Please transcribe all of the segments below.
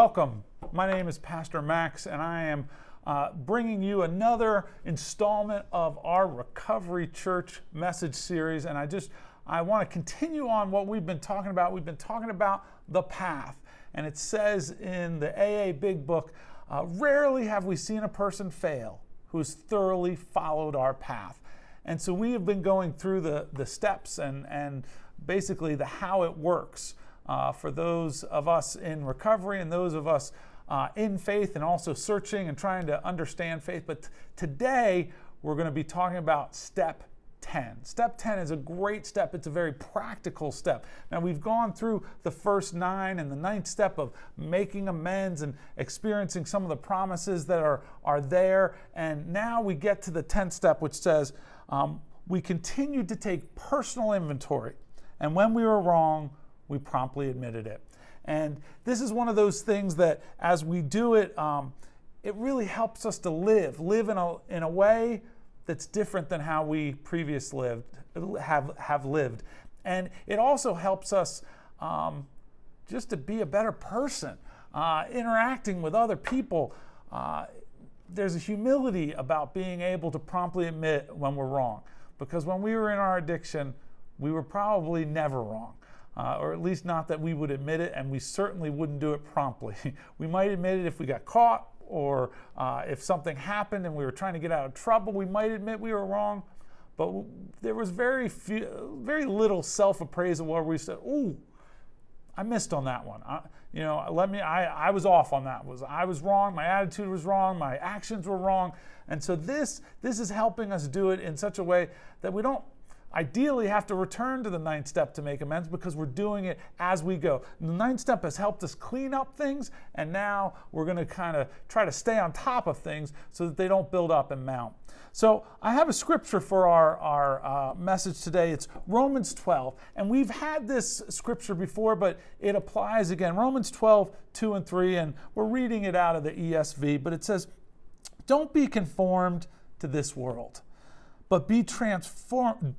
Welcome. My name is Pastor Max, and I am bringing you another installment of our Recovery Church message series. And I want to continue on what we've been talking about. We've been talking about the path. And it says in the AA Big Book, rarely have we seen a person fail who's thoroughly followed our path. And so we have been going through the steps and basically the how it works for those of us in recovery and those of us in faith and also searching and trying to understand faith. But today we're going to be talking about step 10. Step 10 is a great step. It's a very practical step. Now we've gone through the first 9 and the 9th step of making amends and experiencing some of the promises that are there. And now we get to the 10th step, which says we continue to take personal inventory. And when we were wrong, we promptly admitted it. And this is one of those things that as we do it, it really helps us to live in a way that's different than how we previously have lived. And it also helps us just to be a better person, interacting with other people. There's a humility about being able to promptly admit when we're wrong. Because when we were in our addiction, we were probably never wrong. Or at least not that we would admit it, and we certainly wouldn't do it promptly. We might admit it if we got caught, or if something happened and we were trying to get out of trouble, we might admit we were wrong. But there was very little self-appraisal where we said, "Ooh, I missed on that one. I was off on that. I was wrong. My attitude was wrong. My actions were wrong." And so this is helping us do it in such a way that we don't ideally have to return to the 9th step to make amends, because we're doing it as we go. The 9th step has helped us clean up things, and now we're going to kind of try to stay on top of things so that they don't build up and mount. So I have a scripture for our message today. It's Romans 12, and we've had this scripture before, but it applies again. Romans 12, 2 and 3, and we're reading it out of the ESV, but it says, "Don't be conformed to this world, but be transformed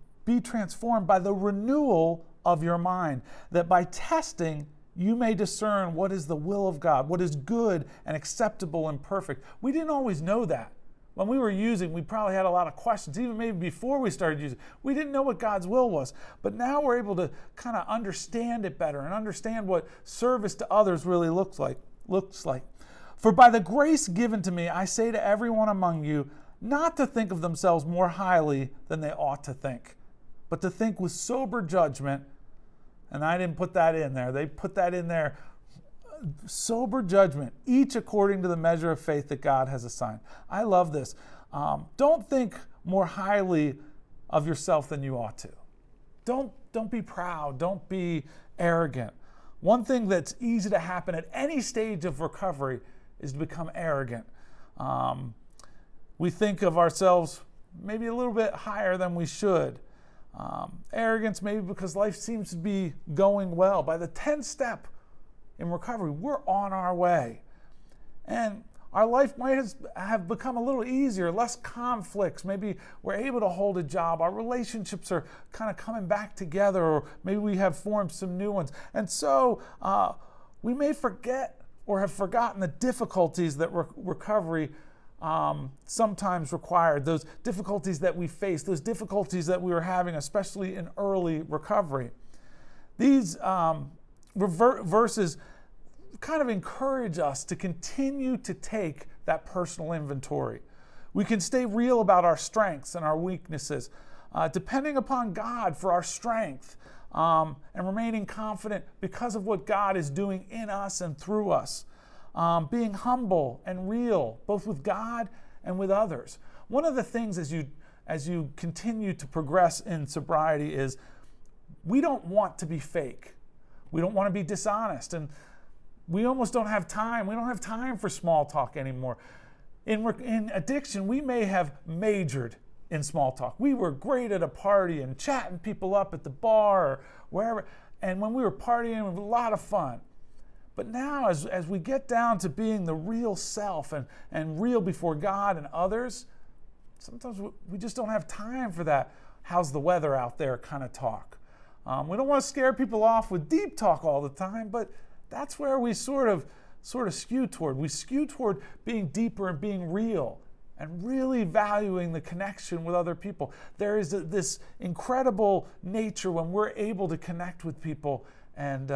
by the renewal of your mind, that by testing you may discern what is the will of God, what is good and acceptable and perfect." We didn't always know that. When we were using, we probably had a lot of questions. Even maybe before we started using, we didn't know what God's will was. But now we're able to kind of understand it better and understand what service to others really looks like. "For by the grace given to me, I say to everyone among you, not to think of themselves more highly than they ought to think, but to think with sober judgment." And I didn't put that in there. They put that in there. Sober judgment, each according to the measure of faith that God has assigned. I love this. Don't think more highly of yourself than you ought to. Don't be proud. Don't be arrogant. One thing that's easy to happen at any stage of recovery is to become arrogant. We think of ourselves maybe a little bit higher than we should. Arrogance maybe because life seems to be going well. By the 10th step in recovery, we're on our way. And our life might have become a little easier, less conflicts. Maybe we're able to hold a job. Our relationships are kind of coming back together, or maybe we have formed some new ones. And so we may forget or have forgotten the difficulties that recovery sometimes required, those difficulties that we faced, those difficulties that we were having, especially in early recovery. These verses kind of encourage us to continue to take that personal inventory. We can stay real about our strengths and our weaknesses, depending upon God for our strength, and remaining confident because of what God is doing in us and through us. Being humble and real, both with God and with others. One of the things as you continue to progress in sobriety is we don't want to be fake. We don't want to be dishonest, and we almost don't have time. We don't have time for small talk anymore. In addiction, we may have majored in small talk. We were great at a party and chatting people up at the bar or wherever, and when we were partying, it was a lot of fun. But now as we get down to being the real self and real before God and others, sometimes we just don't have time for that how's the weather out there kind of talk. We don't want to scare people off with deep talk all the time, but that's where we sort of sort of skew toward. We skew toward being deeper and being real and really valuing the connection with other people. There is this incredible nature when we're able to connect with people and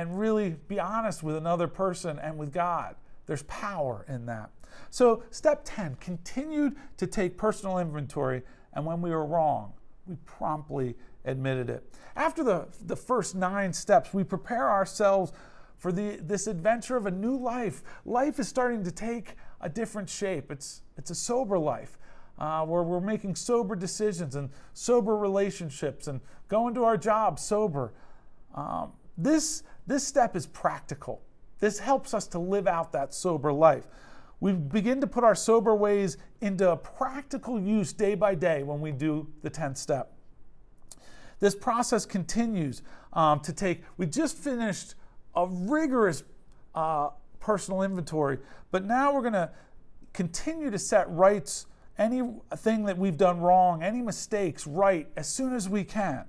really be honest with another person and with God. There's power in that. So step 10, continued to take personal inventory, and when we were wrong, we promptly admitted it. After the first 9 steps, we prepare ourselves for this adventure of a new life. Life is starting to take a different shape. It's a sober life where we're making sober decisions and sober relationships and going to our jobs sober. This step is practical. This helps us to live out that sober life. We begin to put our sober ways into practical use day by day when we do the 10th step. This process continues to take, we just finished a rigorous personal inventory, but now we're going to continue to set rights, anything that we've done wrong, any mistakes right as soon as we can.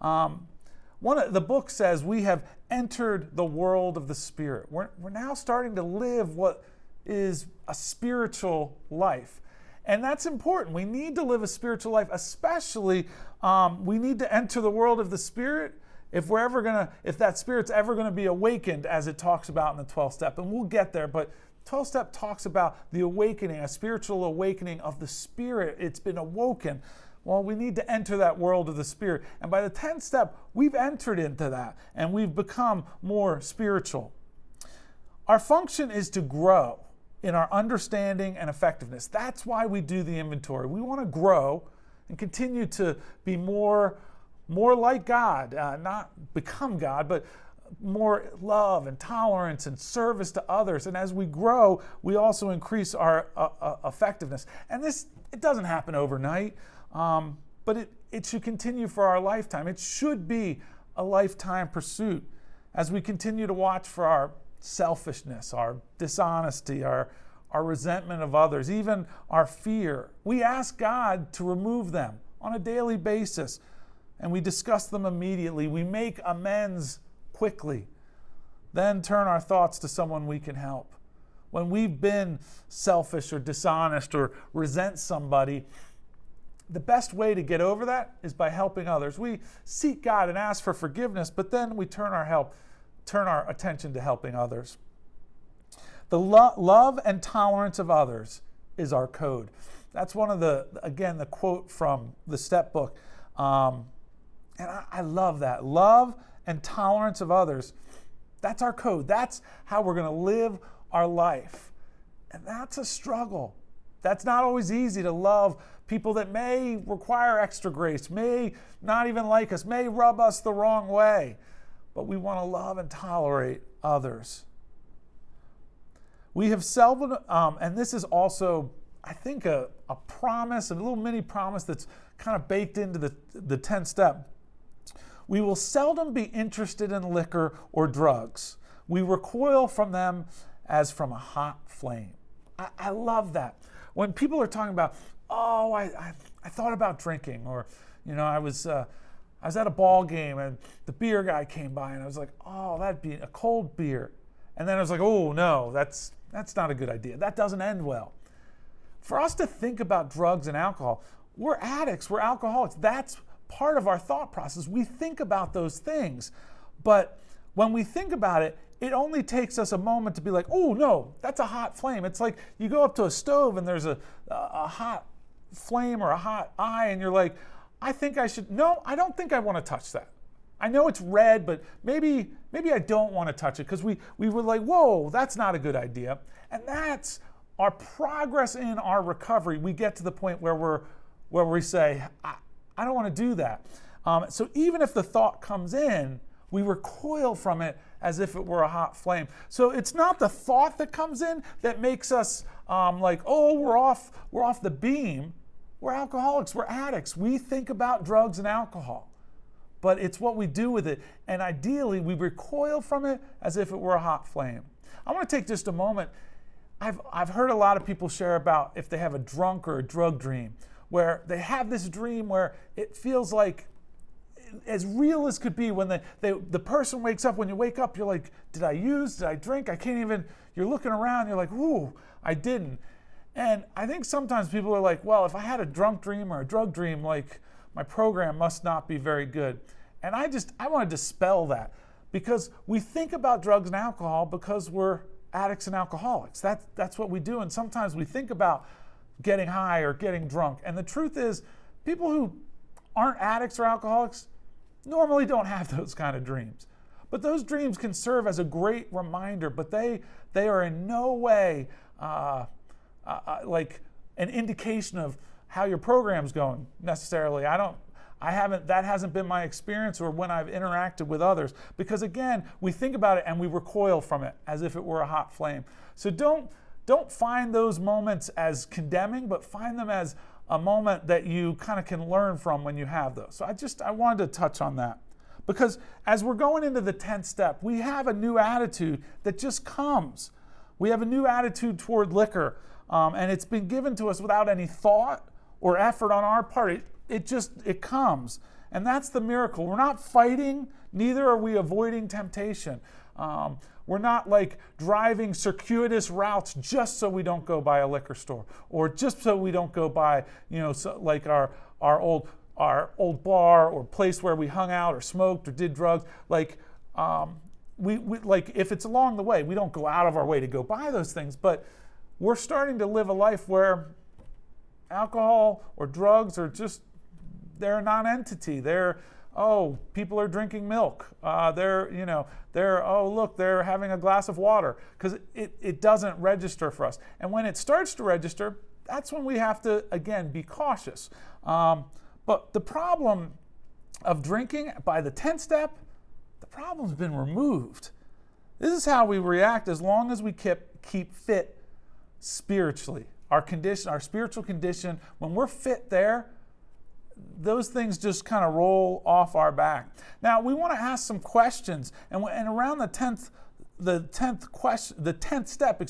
One of the book says we have entered the world of the Spirit. We're now starting to live what is a spiritual life. And that's important. We need to live a spiritual life, especially we need to enter the world of the Spirit if that Spirit's ever going to be awakened, as it talks about in the 12th step. And we'll get there, but 12th step talks about the awakening, a spiritual awakening of the Spirit. It's been awoken. Well, we need to enter that world of the Spirit. And by the 10th step, we've entered into that and we've become more spiritual. Our function is to grow in our understanding and effectiveness. That's why we do the inventory. We want to grow and continue to be more like God, not become God, but more love and tolerance and service to others. And as we grow, we also increase our effectiveness. And it doesn't happen overnight, but it should continue for our lifetime. It should be a lifetime pursuit as we continue to watch for our selfishness, our dishonesty, our resentment of others, even our fear. We ask God to remove them on a daily basis, and we discuss them immediately. We make amends quickly, then turn our thoughts to someone we can help. When we've been selfish or dishonest or resent somebody, the best way to get over that is by helping others. We seek God and ask for forgiveness, but then we turn our attention to helping others. The love and tolerance of others is our code. That's one of the quote from the step book. And I love that. Love and tolerance of others, that's our code. That's how we're going to live our life. And that's a struggle. That's not always easy to love people that may require extra grace, may not even like us, may rub us the wrong way. But we want to love and tolerate others. We have seldom, and this is also, I think, a promise, a little mini promise that's kind of baked into the 10th step. We will seldom be interested in liquor or drugs. We recoil from them as from a hot flame. I love that. When people are talking about, I thought about drinking, or I was at a ball game and the beer guy came by and I was like, that'd be a cold beer. And then I was like, oh no, that's not a good idea. That doesn't end well. For us to think about drugs and alcohol, we're addicts, we're alcoholics. That's part of our thought process. We think about those things. But when we think about it, it only takes us a moment to be like, oh no, that's a hot flame. It's like you go up to a stove and there's a hot flame or a hot eye and you're like, I don't think I want to touch that. I know it's red, but maybe I don't want to touch it, because we were like, whoa, that's not a good idea. And that's our progress in our recovery. We get to the point where we say, I don't want to do that. So even if the thought comes in, we recoil from it as if it were a hot flame. So it's not the thought that comes in that makes us we're off the beam. We're alcoholics, we're addicts. We think about drugs and alcohol, but it's what we do with it. And ideally, we recoil from it as if it were a hot flame. I want to take just a moment. I've heard a lot of people share about if they have a drunk or a drug dream, where they have this dream where it feels like as real as could be, when the person wakes up, when you wake up, you're like, did I use, did I drink? I can't even, you're looking around, you're like, ooh, I didn't. And I think sometimes people are like, well, if I had a drunk dream or a drug dream, like, my program must not be very good. And I want to dispel that, because we think about drugs and alcohol because we're addicts and alcoholics. That's what we do. And sometimes we think about getting high or getting drunk. And the truth is, people who aren't addicts or alcoholics normally don't have those kind of dreams. But those dreams can serve as a great reminder, but they are in no way like an indication of how your program's going necessarily. That hasn't been my experience, or when I've interacted with others, because again, we think about it and we recoil from it as if it were a hot flame. So don't find those moments as condemning, but find them as a moment that you kind of can learn from when you have those. So I wanted to touch on that, because as we're going into the 10th step, we have a new attitude that just comes. We have a new attitude toward liquor, and it's been given to us without any thought or effort on our part. It comes. And that's the miracle. We're not fighting, neither are we avoiding temptation. We're not like driving circuitous routes just so we don't go by a liquor store, or just so we don't go by, like our old bar or place where we hung out or smoked or did drugs. Like we like, if it's along the way, we don't go out of our way to go buy those things. But we're starting to live a life where alcohol or drugs are just, they're a non-entity. People are drinking milk. They're having a glass of water, because it doesn't register for us. And when it starts to register, that's when we have to, again, be cautious. But the problem of drinking, by the 10th step, the problem's been removed. This is how we react as long as we keep fit spiritually. Our spiritual condition, when we're fit there, those things just kind of roll off our back. Now, we want to ask some questions, and around the 10th step,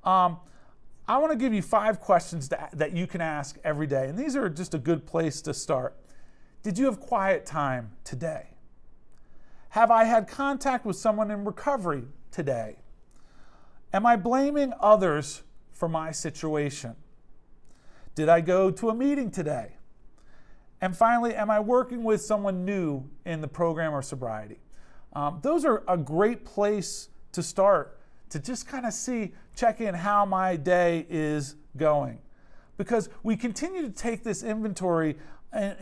I want to give you 5 questions that you can ask every day, and these are just a good place to start. Did you have quiet time today? Have I had contact with someone in recovery today? Am I blaming others for my situation? Did I go to a meeting today? And finally, am I working with someone new in the program or sobriety? Those are a great place to start, to just kind of check in how my day is going. Because we continue to take this inventory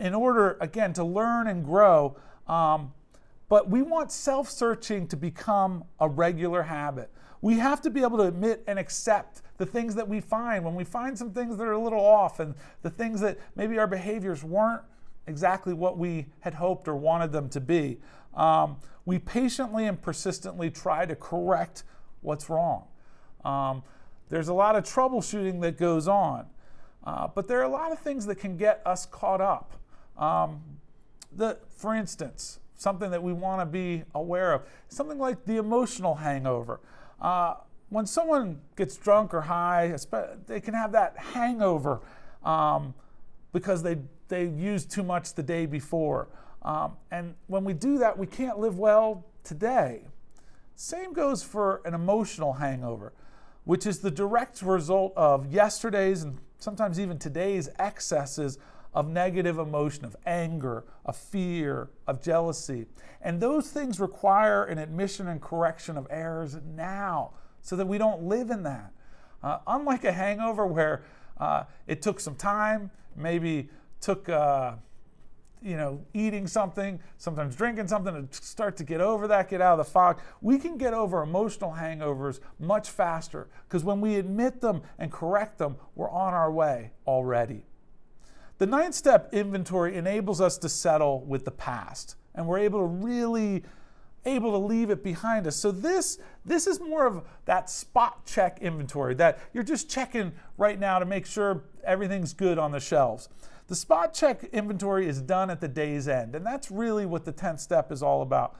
in order, again, to learn and grow. But we want self-searching to become a regular habit. We have to be able to admit and accept the things that we find. When we find some things that are a little off, and the things that maybe our behaviors weren't exactly what we had hoped or wanted them to be, we patiently and persistently try to correct what's wrong. There's a lot of troubleshooting that goes on, but there are a lot of things that can get us caught up. For instance, something that we want to be aware of, something like the emotional hangover. When someone gets drunk or high, they can have that hangover because they used too much the day before. And when we do that, we can't live well today. Same goes for an emotional hangover, which is the direct result of yesterday's and sometimes even today's excesses of negative emotion, of anger, of fear, of jealousy. And those things require an admission and correction of errors now, so that we don't live in that. Unlike a hangover where it took some time, maybe took eating something, sometimes drinking something to start to get over that, get out of the fog. We can get over emotional hangovers much faster, because when we admit them and correct them, we're on our way already. The 9th step inventory enables us to settle with the past, and we're able to leave it behind us. So this is more of that spot check inventory, that you're just checking right now to make sure everything's good on the shelves. The spot check inventory is done at the day's end, and that's really what the 10th step is all about.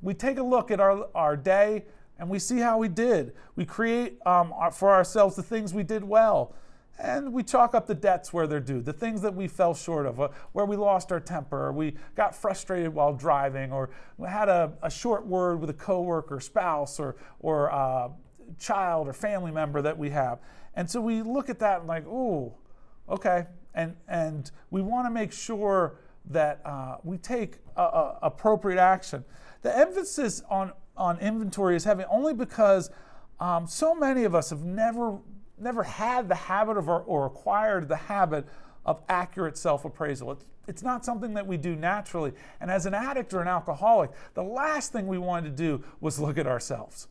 We take a look at our day, and we see how we did. We create for ourselves the things we did well, And we chalk up the debts where they're due, the things that we fell short of, where we lost our temper, or we got frustrated while driving, or we had a short word with a coworker, spouse, or child or family member that we have. And so we look at that and like, ooh, okay. And we want to make sure that we take appropriate action. The emphasis on inventory is heavy only because so many of us have never had the habit of or acquired the habit of accurate self-appraisal. It's not something that we do naturally. And as an addict or an alcoholic, the last thing we wanted to do was look at ourselves.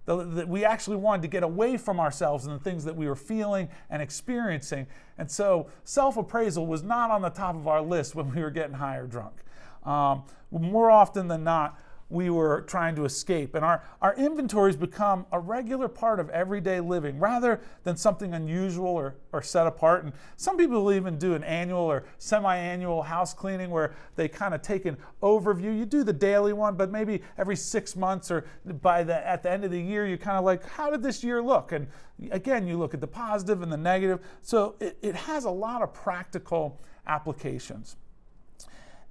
We actually wanted to get away from ourselves and the things that we were feeling and experiencing. And so self-appraisal was not on the top of our list when we were getting high or drunk. More often than not, we were trying to escape. And our inventories become a regular part of everyday living rather than something unusual or set apart. And some people will even do an annual or semi-annual house cleaning where they kind of take an overview. You do the daily one, but maybe every 6 months or at the end of the year, you're kind of like, how did this year look? And again, you look at the positive and the negative. So it has a lot of practical applications.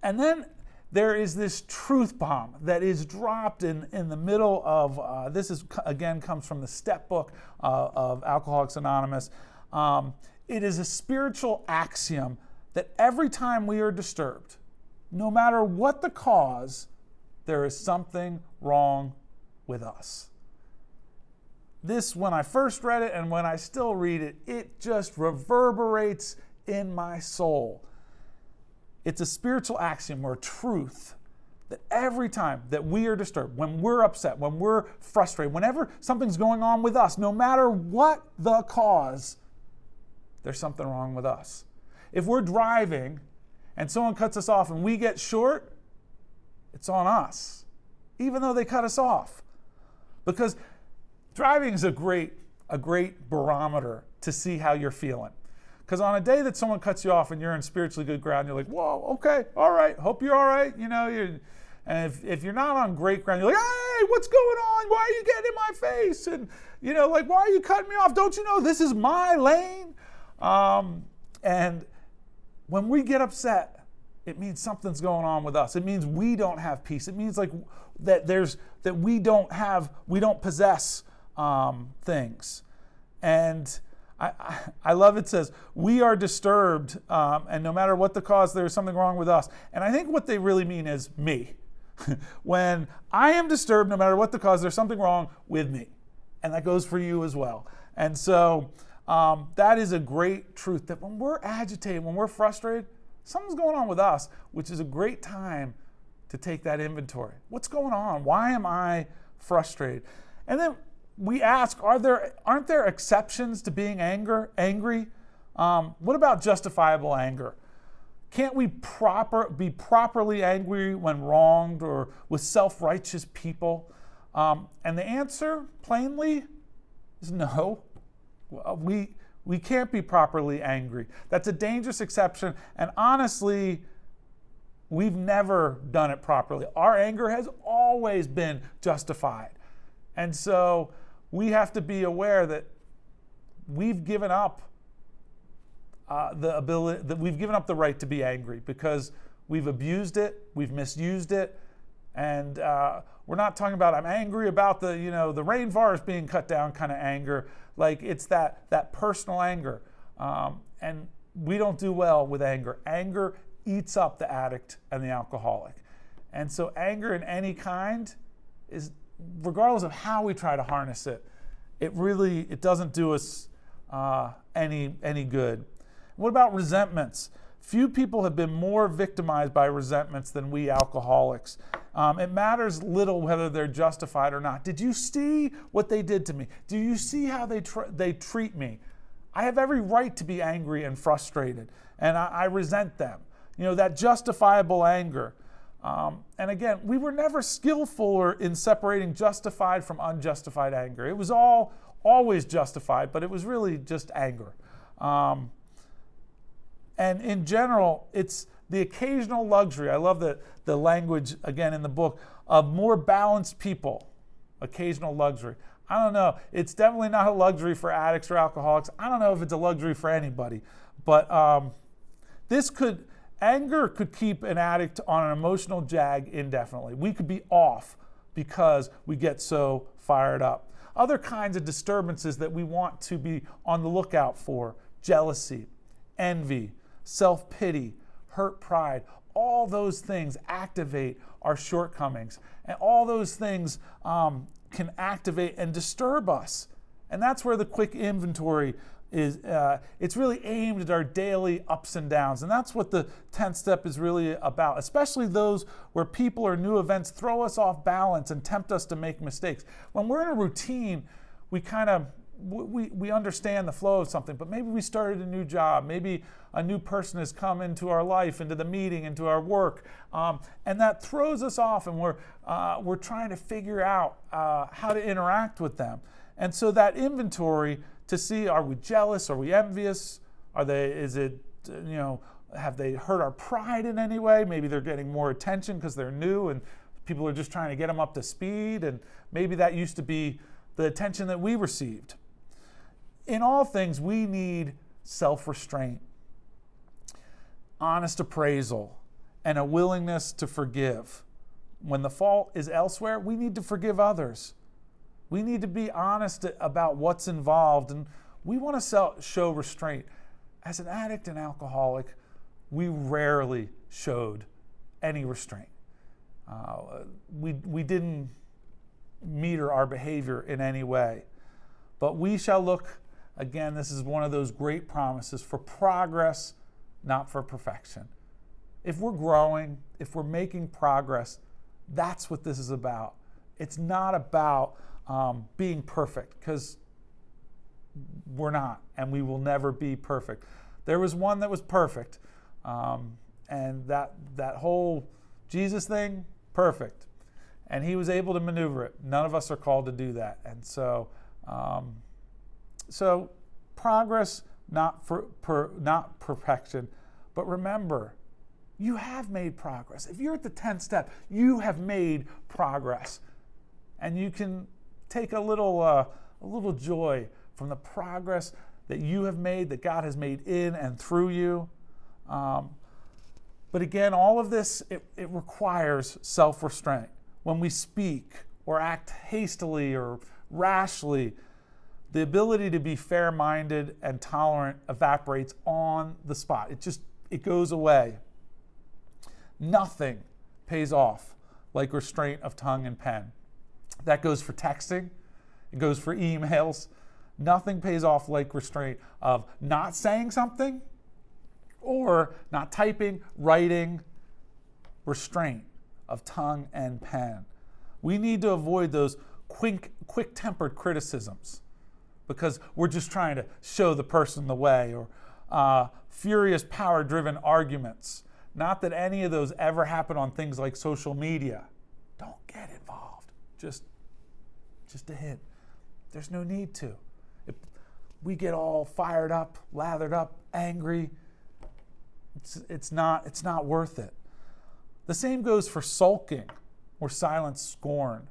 And then there is this truth bomb that is dropped in the middle of, this is again comes from the step book of Alcoholics Anonymous. It is a spiritual axiom that every time we are disturbed, no matter what the cause, there is something wrong with us. This, when I first read it and when I still read it, it just reverberates in my soul. It's a spiritual axiom or truth that every time that we are disturbed, when we're upset, when we're frustrated, whenever something's going on with us, no matter what the cause, there's something wrong with us. If we're driving and someone cuts us off and we get short, it's on us, even though they cut us off. Because driving is a great barometer to see how you're feeling. Because on a day that someone cuts you off and you're in spiritually good ground, you're like, whoa, okay, all right, hope you're all right. And if you're not on great ground, you're like, hey, what's going on? Why are you getting in my face? And, why are you cutting me off? Don't you know this is my lane? And when we get upset, it means something's going on with us. It means we don't have peace. It means like that we don't possess things. And I love it says, we are disturbed, and no matter what the cause, there's something wrong with us. And I think what they really mean is me. When I am disturbed, no matter what the cause, there's something wrong with me. And that goes for you as well. And so that is a great truth that when we're agitated, when we're frustrated, something's going on with us, which is a great time to take that inventory. What's going on? Why am I frustrated? And then we ask, aren't there exceptions to being angry? What about justifiable anger? Can't we be properly angry when wronged or with self-righteous people? And the answer, plainly, is no. We can't be properly angry. That's a dangerous exception, and honestly, we've never done it properly. Our anger has always been justified. And so we have to be aware that we've given up the right to be angry because we've abused it, we've misused it, and we're not talking about I'm angry about the rainforest being cut down kind of anger. Like it's that personal anger, and we don't do well with anger. Anger eats up the addict and the alcoholic, and so anger in any kind is, regardless of how we try to harness it, it doesn't do us any good. What about resentments? Few people have been more victimized by resentments than we alcoholics. It matters little whether they're justified or not. Did you see what they did to me? Do you see how they treat me? I have every right to be angry and frustrated, and I resent them. That justifiable anger. And again, we were never skillful in separating justified from unjustified anger. It was always justified, but it was really just anger. And in general, it's the occasional luxury. I love the language, again, in the book, of more balanced people. Occasional luxury. I don't know. It's definitely not a luxury for addicts or alcoholics. I don't know if it's a luxury for anybody. But anger could keep an addict on an emotional jag indefinitely. We could be off because we get so fired up. Other kinds of disturbances that we want to be on the lookout for: jealousy, envy, self-pity, hurt pride. All those things activate our shortcomings, and all those things can activate and disturb us. And that's where the quick inventory is. It's really aimed at our daily ups and downs, and that's what the 10th step is really about, especially those where people or new events throw us off balance and tempt us to make mistakes. When we're in a routine, we understand the flow of something, but maybe we started a new job, maybe a new person has come into our life, into the meeting, into our work, and that throws us off, and we're trying to figure out how to interact with them. And so that inventory to see, are we jealous? Are we envious? Have they hurt our pride in any way? Maybe they're getting more attention because they're new and people are just trying to get them up to speed, and maybe that used to be the attention that we received. In all things, we need self-restraint, honest appraisal, and a willingness to forgive. When the fault is elsewhere, we need to forgive others. We need to be honest about what's involved, and we want to show restraint. As an addict and alcoholic, we rarely showed any restraint. We didn't meter our behavior in any way. But we shall look, again, this is one of those great promises, for progress, not for perfection. If we're growing, if we're making progress, that's what this is about. It's not about being perfect, because we're not, and we will never be perfect. There was one that was perfect, and that whole Jesus thing, perfect. And he was able to maneuver it. None of us are called to do that. And so progress, not perfection. But remember, you have made progress. If you're at the 10th step, you have made progress. And you can take a little joy from the progress that you have made, that God has made in and through you. But again, all of this, it requires self-restraint. When we speak or act hastily or rashly, the ability to be fair-minded and tolerant evaporates on the spot. It goes away. Nothing pays off like restraint of tongue and pen. That goes for texting. It goes for emails. Nothing pays off like restraint of not saying something or not typing, writing. Restraint of tongue and pen. We need to avoid those quick-tempered criticisms because we're just trying to show the person the way, or furious, power-driven arguments. Not that any of those ever happen on things like social media. Don't get involved. Just a hint. There's no need to. If we get all fired up, lathered up, angry, it's not worth it. The same goes for sulking or silent scorn.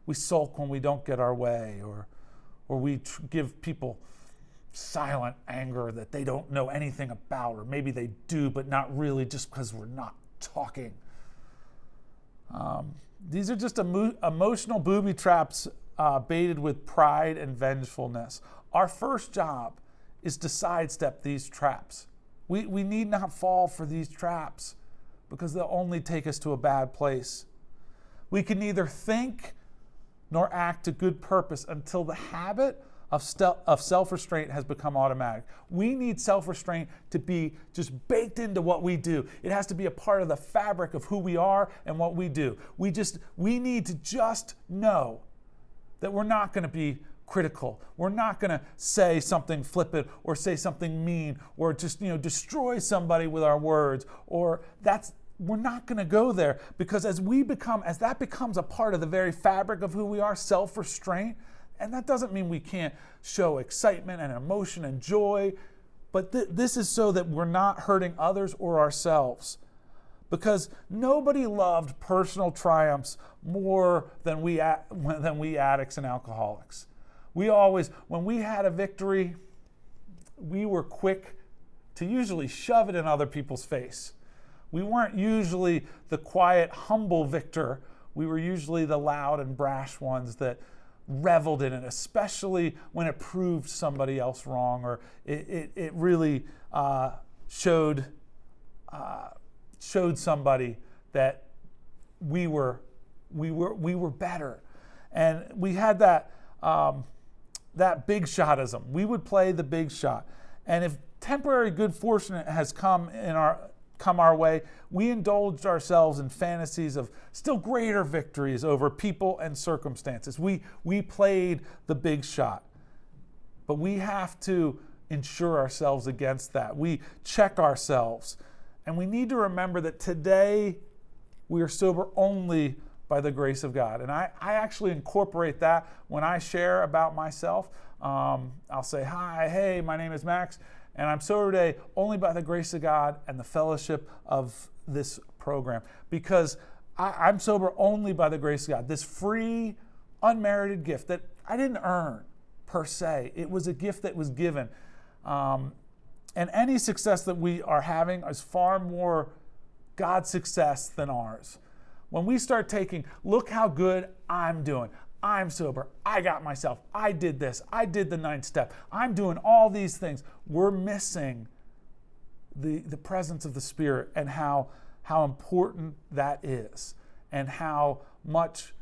We sulk when we don't get our way, or we give people silent anger that they don't know anything about, or maybe they do, but not really, just because we're not talking. These are just emotional booby traps baited with pride and vengefulness. Our first job is to sidestep these traps. We need not fall for these traps, because they'll only take us to a bad place. We can neither think nor act to good purpose until the habit of self-restraint has become automatic. We need self-restraint to be just baked into what we do. It has to be a part of the fabric of who we are and what we do. We need to just know that we're not going to be critical. We're not going to say something flippant or say something mean or just destroy somebody with our words. We're not going to go there, because as that becomes a part of the very fabric of who we are, self-restraint. And that doesn't mean we can't show excitement and emotion and joy, but this is so that we're not hurting others or ourselves. Because nobody loved personal triumphs more than we addicts and alcoholics. when we had a victory, we were quick to usually shove it in other people's face. We weren't usually the quiet, humble victor. We were usually the loud and brash ones that reveled in it, especially when it proved somebody else wrong, or it really showed somebody that we were better. And we had that big shotism. We would play the big shot. And if temporary good fortune has come our way, we indulged ourselves in fantasies of still greater victories over people and circumstances. We played the big shot. But we have to insure ourselves against that. We check ourselves. And we need to remember that today we are sober only by the grace of God. And I actually incorporate that when I share about myself. I'll say, hi, hey, my name is Max, and I'm sober today only by the grace of God and the fellowship of this program. Because I'm sober only by the grace of God. This free, unmerited gift that I didn't earn per se. It was a gift that was given. And any success that we are having is far more God's success than ours. When we start taking, look how good I'm doing. I'm sober. I got myself. I did this. I did the 9th step. I'm doing all these things. We're missing the presence of the Spirit and how important that is, and how much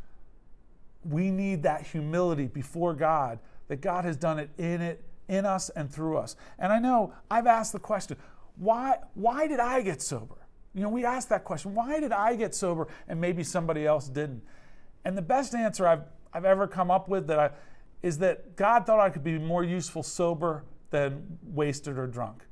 we need that humility before God, that God has done it in us and through us. And I know I've asked the question, why did I get sober? We ask that question, why did I get sober and maybe somebody else didn't? And the best answer I've ever come up with is that God thought I could be more useful sober than wasted or drunk.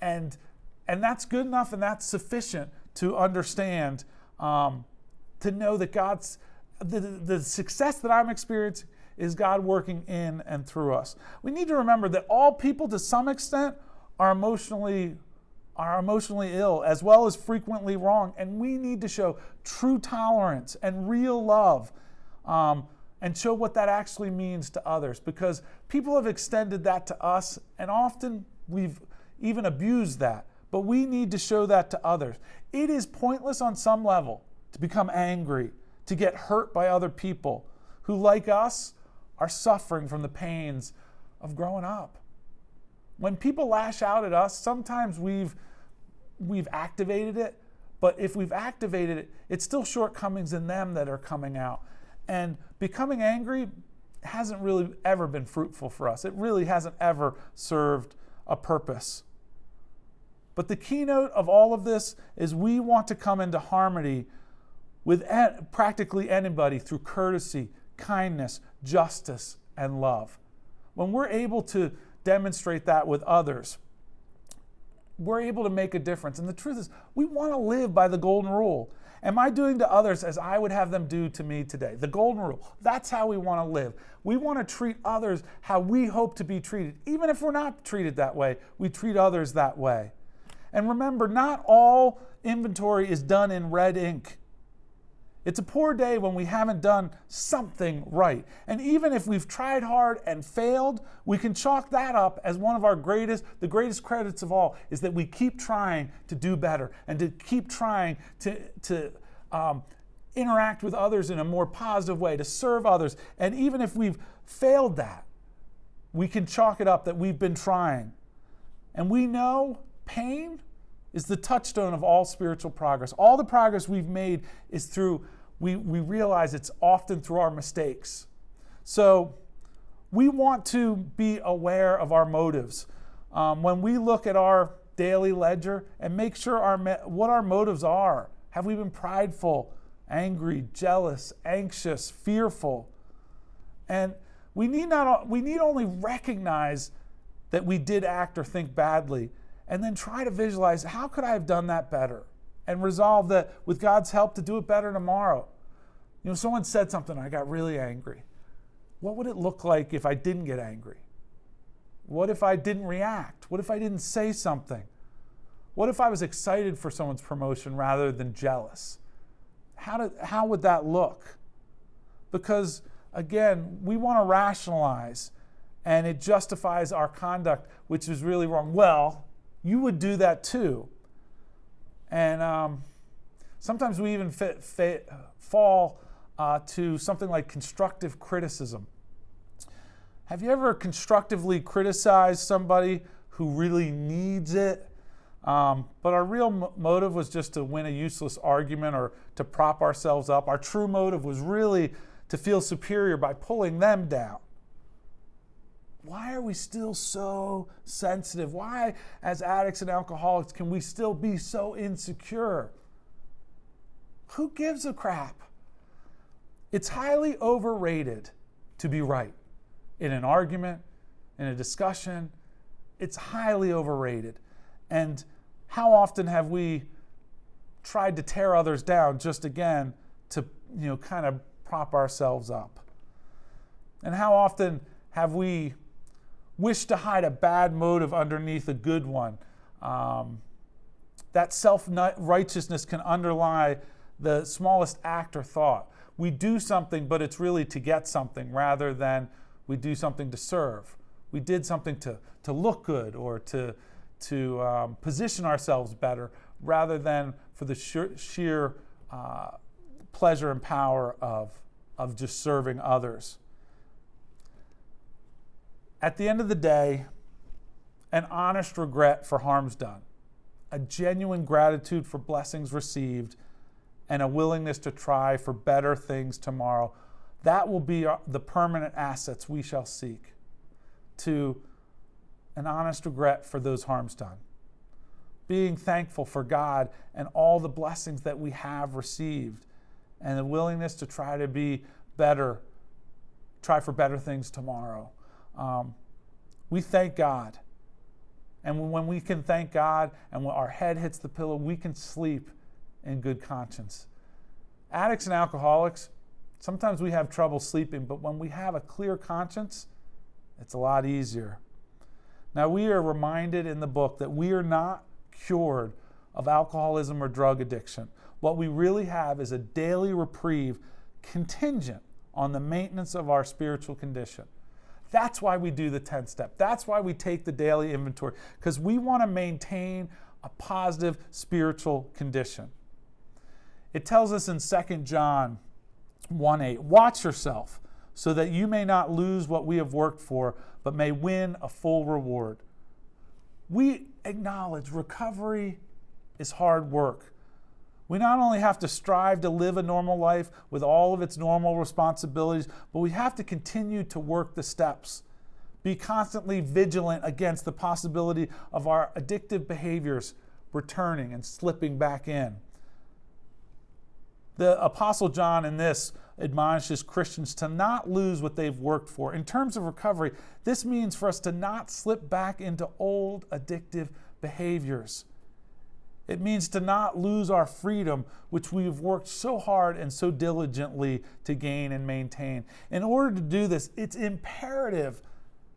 And that's good enough, and that's sufficient to understand, to know that God's, the success that I'm experiencing is God working in and through us. We need to remember that all people to some extent are emotionally ill, as well as frequently wrong. And we need to show true tolerance and real love, and show what that actually means to others. Because people have extended that to us, and often we've even abused that. But we need to show that to others. It is pointless on some level to become angry, to get hurt by other people who, like us, are suffering from the pains of growing up. When people lash out at us, sometimes we've activated it, but if we've activated it, it's still shortcomings in them that are coming out. And becoming angry hasn't really ever been fruitful for us. It really hasn't ever served a purpose. But the keynote of all of this is we want to come into harmony with practically anybody through courtesy, kindness, justice, and love. When we're able to demonstrate that with others, we're able to make a difference. And the truth is, we want to live by the golden rule. Am I doing to others as I would have them do to me today? The golden rule. That's how we want to live. We want to treat others how we hope to be treated. Even if we're not treated that way, we treat others that way. And remember, not all inventory is done in red ink. It's a poor day when we haven't done something right. And even if we've tried hard and failed, we can chalk that up as one of the greatest credits of all, is that we keep trying to do better and to keep trying to interact with others in a more positive way, to serve others. And even if we've failed that, we can chalk it up that we've been trying. And we know pain is the touchstone of all spiritual progress. All the progress we've made is through, we realize it's often through our mistakes. So we want to be aware of our motives. When we look at our daily ledger and make sure what our motives are. Have we been prideful, angry, jealous, anxious, fearful? And we need only recognize that we did act or think badly, and then try to visualize, how could I have done that better? And resolve that with God's help to do it better tomorrow. Someone said something, I got really angry. What would it look like if I didn't get angry? What if I didn't react? What if I didn't say something? What if I was excited for someone's promotion rather than jealous? How would that look? Because, again, we want to rationalize and it justifies our conduct, which is really wrong. Well, you would do that too. And sometimes we even fall to something like constructive criticism. Have you ever constructively criticized somebody who really needs it, but our real motive was just to win a useless argument or to prop ourselves up? Our true motive was really to feel superior by pulling them down. Why are we still so sensitive? Why, as addicts and alcoholics, can we still be so insecure? Who gives a crap? It's highly overrated to be right. In an argument, in a discussion, it's highly overrated. And how often have we tried to tear others down just again to, kind of prop ourselves up? And how often have we wished to hide a bad motive underneath a good one? That self-righteousness can underlie the smallest act or thought. We do something, but it's really to get something rather than we do something to serve. We did something to look good or to position ourselves better rather than for the sheer pleasure and power of just serving others. At the end of the day, an honest regret for harms done, a genuine gratitude for blessings received, and a willingness to try for better things tomorrow. That will be the permanent assets we shall seek, to an honest regret for those harms done. Being thankful for God and all the blessings that we have received, and the willingness to try to be better, try for better things tomorrow. We thank God. And when we can thank God and when our head hits the pillow, we can sleep in good conscience. Addicts and alcoholics, sometimes we have trouble sleeping, but when we have a clear conscience, it's a lot easier. Now, we are reminded in the book that we are not cured of alcoholism or drug addiction. What we really have is a daily reprieve contingent on the maintenance of our spiritual condition. That's why we do the 10th step. That's why we take the daily inventory, because we want to maintain a positive spiritual condition. It tells us in 2 John 1:8, watch yourself so that you may not lose what we have worked for, but may win a full reward. We acknowledge recovery is hard work. We not only have to strive to live a normal life with all of its normal responsibilities, but we have to continue to work the steps. Be constantly vigilant against the possibility of our addictive behaviors returning and slipping back in. The Apostle John in this admonishes Christians to not lose what they've worked for. In terms of recovery, this means for us to not slip back into old addictive behaviors. It means to not lose our freedom, which we have worked so hard and so diligently to gain and maintain. In order to do this, it's imperative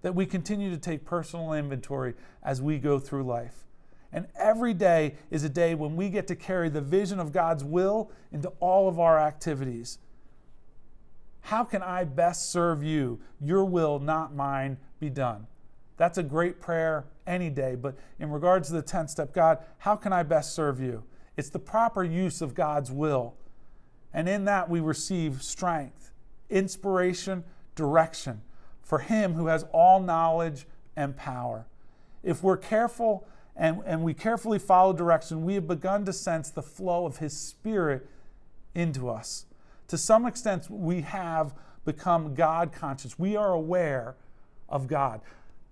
that we continue to take personal inventory as we go through life. And every day is a day when we get to carry the vision of God's will into all of our activities. How can I best serve you? Your will, not mine, be done. That's a great prayer any day, but in regards to the 10th step, God, how can I best serve you? It's the proper use of God's will. And in that we receive strength, inspiration, direction for Him who has all knowledge and power. If we're careful and we carefully follow direction, we have begun to sense the flow of His Spirit into us. To some extent, we have become God conscious. We are aware of God.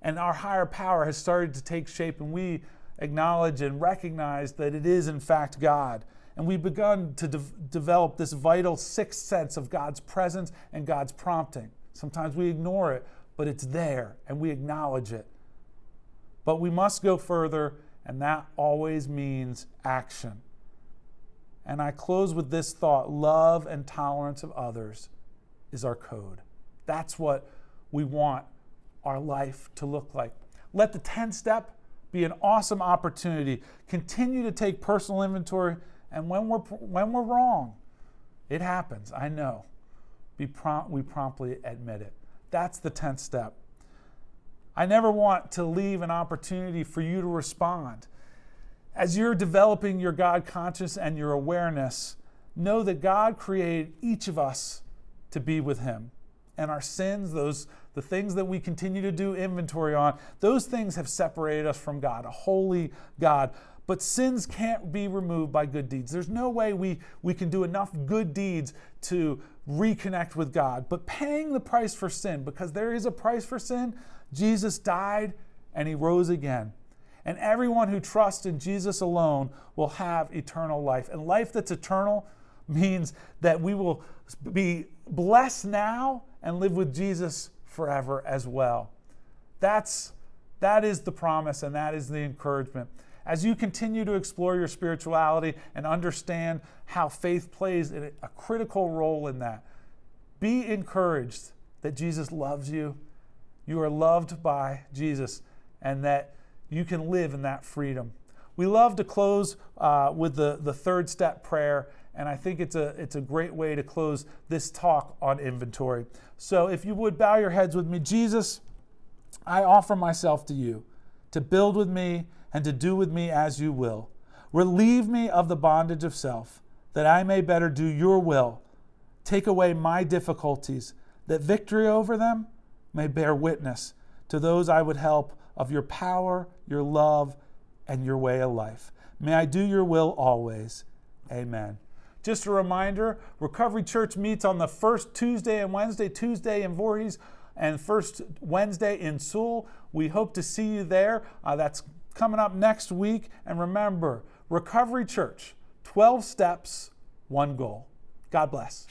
And our higher power has started to take shape, and we acknowledge and recognize that it is in fact God. And we've begun to develop this vital sixth sense of God's presence and God's prompting. Sometimes we ignore it, but it's there, and we acknowledge it. But we must go further, and that always means action. And I close with this thought: love and tolerance of others is our code. That's what we want our life to look like. Let the 10th step be an awesome opportunity. Continue to take personal inventory, and when we're wrong, it happens, I know. We promptly admit it. That's the 10th step. I never want to leave an opportunity for you to respond. As you're developing your God conscious and your awareness, know that God created each of us to be with Him. And our sins, the things that we continue to do inventory on, those things have separated us from God, a holy God. But sins can't be removed by good deeds. There's no way we can do enough good deeds to reconnect with God. But paying the price for sin, because there is a price for sin, Jesus died and He rose again. And everyone who trusts in Jesus alone will have eternal life. And life that's eternal means that we will be blessed now and live with Jesus forever as well. That is the promise, and that is the encouragement. As you continue to explore your spirituality and understand how faith plays a critical role in that, be encouraged that Jesus loves you. You are loved by Jesus, and that you can live in that freedom. We love to close with the third step prayer, and I think it's a great way to close this talk on inventory. So if you would bow your heads with me. Jesus, I offer myself to you to build with me and to do with me as you will. Relieve me of the bondage of self, that I may better do your will. Take away my difficulties, that victory over them may bear witness to those I would help of your power, your love, and your way of life. May I do your will always. Amen. Just a reminder, Recovery Church meets on the first Tuesday and Wednesday, Tuesday in Voorhees and first Wednesday in Sewell. We hope to see you there. That's coming up next week. And remember, Recovery Church, 12 steps, one goal. God bless.